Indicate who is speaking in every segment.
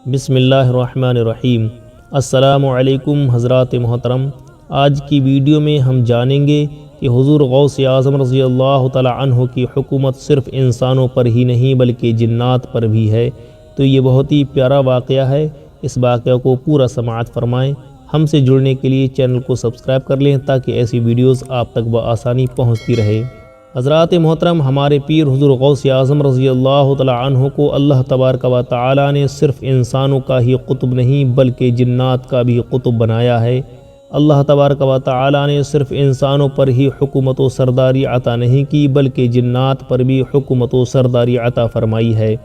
Speaker 1: بسم اللہ الرحمن الرحیم۔ السلام علیکم حضرات محترم۔ آج کی ویڈیو میں ہم جانیں گے کہ حضور غوث اعظم رضی اللہ تعالی عنہ کی حکومت صرف انسانوں پر ہی نہیں بلکہ جنات پر بھی ہے۔ تو یہ بہت ہی پیارا واقعہ ہے، اس واقعہ کو پورا سماعت فرمائیں۔ ہم سے جڑنے کے لیے چینل کو سبسکرائب کر لیں تاکہ ایسی ویڈیوز آپ تک بآسانی پہنچتی رہے۔ حضرات محترم، ہمارے پیر حضور غوث اعظم رضی اللہ تعالی عنہ کو اللہ تبارک و تعالی نے صرف انسانوں کا ہی قطب نہیں بلکہ جنات کا بھی قطب بنایا ہے۔ اللہ تبارک و تعالی نے صرف انسانوں پر ہی حکومت و سرداری عطا نہیں کی بلکہ جنات پر بھی حکومت و سرداری عطا فرمائی ہے۔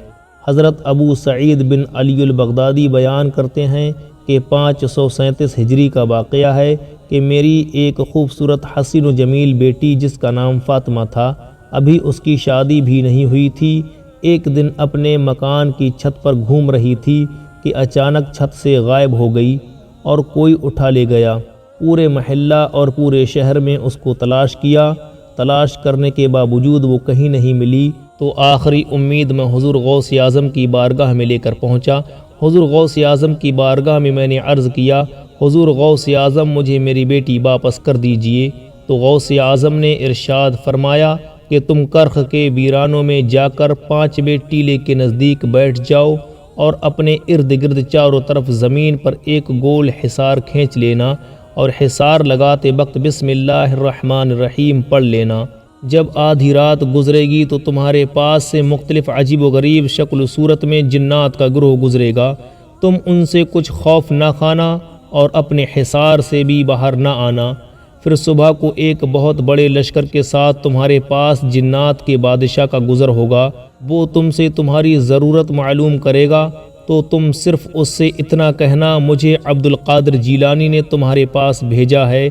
Speaker 1: حضرت ابو سعید بن علی البغدادی بیان کرتے ہیں کہ 537 ہجری کا واقعہ ہے کہ میری ایک خوبصورت حسین و جمیل بیٹی جس کا نام فاطمہ تھا، ابھی اس کی شادی بھی نہیں ہوئی تھی، ایک دن اپنے مکان کی چھت پر گھوم رہی تھی کہ اچانک چھت سے غائب ہو گئی اور کوئی اٹھا لے گیا۔ پورے محلہ اور پورے شہر میں اس کو تلاش کیا، تلاش کرنے کے باوجود وہ کہیں نہیں ملی، تو آخری امید میں حضور غوث اعظم کی بارگاہ میں لے کر پہنچا۔ حضور غوث اعظم کی بارگاہ میں میں نے عرض کیا، حضور غوث اعظم مجھے میری بیٹی واپس کر دیجئے۔ تو غوث اعظم نے ارشاد فرمایا کہ تم کرخ کے ویرانوں میں جا کر 5 ٹیلے کے نزدیک بیٹھ جاؤ اور اپنے ارد گرد چاروں طرف زمین پر ایک گول حصار کھینچ لینا اور حصار لگاتے وقت بسم اللہ الرحمن الرحیم پڑھ لینا۔ جب آدھی رات گزرے گی تو تمہارے پاس سے مختلف عجیب و غریب شکل و صورت میں جنات کا گروہ گزرے گا، تم ان سے کچھ خوف نہ کھانا اور اپنے حصار سے بھی باہر نہ آنا۔ پھر صبح کو ایک بہت بڑے لشکر کے ساتھ تمہارے پاس جنات کے بادشاہ کا گزر ہوگا، وہ تم سے تمہاری ضرورت معلوم کرے گا، تو تم صرف اس سے اتنا کہنا مجھے عبد القادر جیلانی نے تمہارے پاس بھیجا ہے،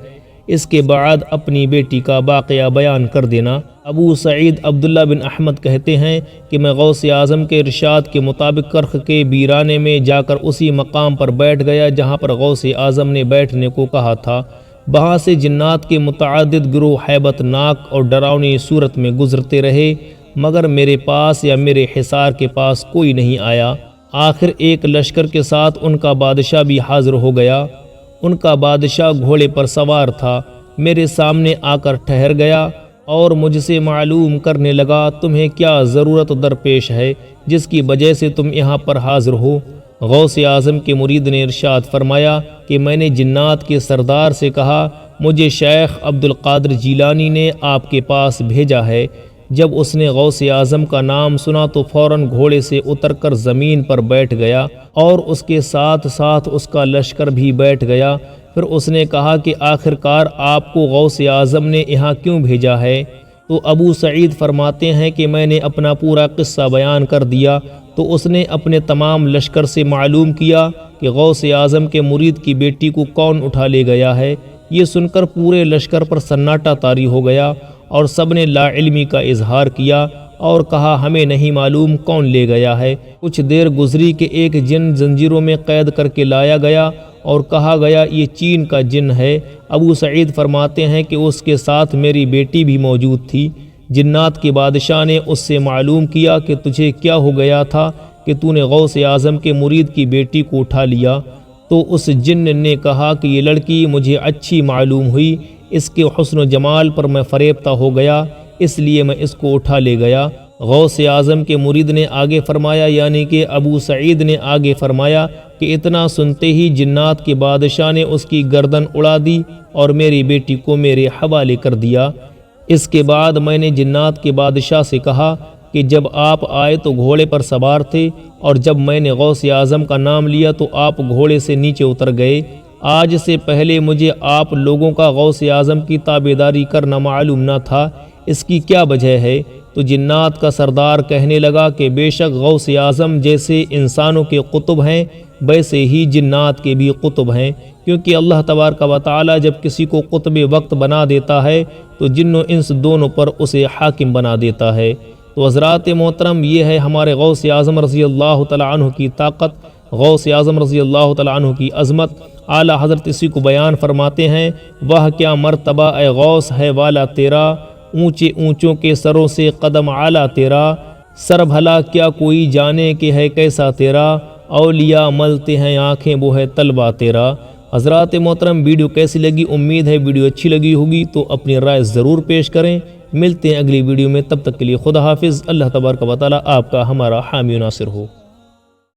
Speaker 1: اس کے بعد اپنی بیٹی کا واقعہ بیان کر دینا۔ ابو سعید عبداللہ بن احمد کہتے ہیں کہ میں غوث اعظم کے ارشاد کے مطابق کرخ کے ویرانے میں جا کر اسی مقام پر بیٹھ گیا جہاں پر غوث اعظم نے بیٹھنے کو کہا تھا۔ وہاں سے جنات کے متعدد گروہ ہیبت ناک اور ڈراؤنی صورت میں گزرتے رہے، مگر میرے پاس یا میرے حصار کے پاس کوئی نہیں آیا۔ آخر ایک لشکر کے ساتھ ان کا بادشاہ بھی حاضر ہو گیا۔ ان کا بادشاہ گھوڑے پر سوار تھا، میرے سامنے آ کر ٹھہر گیا اور مجھ سے معلوم کرنے لگا تمہیں کیا ضرورت درپیش ہے جس کی وجہ سے تم یہاں پر حاضر ہو۔ غوث اعظم کے مرید نے ارشاد فرمایا کہ میں نے جنات کے سردار سے کہا مجھے شیخ عبد القادر جیلانی نے آپ کے پاس بھیجا ہے۔ جب اس نے غوث اعظم کا نام سنا تو فوراً گھوڑے سے اتر کر زمین پر بیٹھ گیا اور اس کے ساتھ ساتھ اس کا لشکر بھی بیٹھ گیا۔ پھر اس نے کہا کہ آخرکار آپ کو غوث اعظم نے یہاں کیوں بھیجا ہے؟ تو ابو سعید فرماتے ہیں کہ میں نے اپنا پورا قصہ بیان کر دیا تو اس نے اپنے تمام لشکر سے معلوم کیا کہ غوث اعظم کے مرید کی بیٹی کو کون اٹھا لے گیا ہے۔ یہ سن کر پورے لشکر پر سناٹا طاری ہو گیا اور سب نے لا علمی کا اظہار کیا اور کہا ہمیں نہیں معلوم کون لے گیا ہے۔ کچھ دیر گزری کہ ایک جن زنجیروں میں قید کر کے لایا گیا اور کہا گیا یہ چین کا جن ہے۔ ابو سعید فرماتے ہیں کہ اس کے ساتھ میری بیٹی بھی موجود تھی۔ جنات کے بادشاہ نے اس سے معلوم کیا کہ تجھے کیا ہو گیا تھا کہ تو نے غوث اعظم کے مرید کی بیٹی کو اٹھا لیا؟ تو اس جن نے کہا کہ یہ لڑکی مجھے اچھی معلوم ہوئی، اس کے حسن و جمال پر میں فریفتہ ہو گیا، اس لیے میں اس کو اٹھا لے گیا۔ غوث اعظم کے مرید نے آگے فرمایا، یعنی کہ ابو سعید نے آگے فرمایا کہ اتنا سنتے ہی جنات کے بادشاہ نے اس کی گردن اڑا دی اور میری بیٹی کو میرے حوالے کر دیا۔ اس کے بعد میں نے جنات کے بادشاہ سے کہا کہ جب آپ آئے تو گھوڑے پر سوار تھے اور جب میں نے غوث اعظم کا نام لیا تو آپ گھوڑے سے نیچے اتر گئے۔ آج سے پہلے مجھے آپ لوگوں کا غوث اعظم کی تابعداری کرنا معلوم نہ تھا، اس کی کیا وجہ ہے؟ تو جنات کا سردار کہنے لگا کہ بے شک غوث اعظم جیسے انسانوں کے قطب ہیں ویسے ہی جنات کے بھی قطب ہیں، کیونکہ اللہ تبارک و تعالی جب کسی کو قطب وقت بنا دیتا ہے تو جن و انس دونوں پر اسے حاکم بنا دیتا ہے۔ تو حضرات محترم، یہ ہے ہمارے غوث اعظم رضی اللہ تعالی عنہ کی طاقت، غوث اعظم رضی اللہ تعالی عنہ کی عظمت۔ اعلیٰ حضرت اسی کو بیان فرماتے ہیں، وہ کیا مرتبہ اے غوث ہے والا تیرا، اونچے اونچوں کے سروں سے قدم اعلیٰ تیرا، سر بھلا کیا کوئی جانے کہ ہے کیسا تیرا، اولیاء ملتے ہیں آنکھیں وہ ہے طلبہ تیرا۔ حضرات محترم، ویڈیو کیسی لگی؟ امید ہے ویڈیو اچھی لگی ہوگی، تو اپنی رائے ضرور پیش کریں۔ ملتے ہیں اگلی ویڈیو میں، تب تک کے لیے خدا حافظ۔ اللہ تبارک و تعالی آپ کا ہمارا حامی و ناصر ہو۔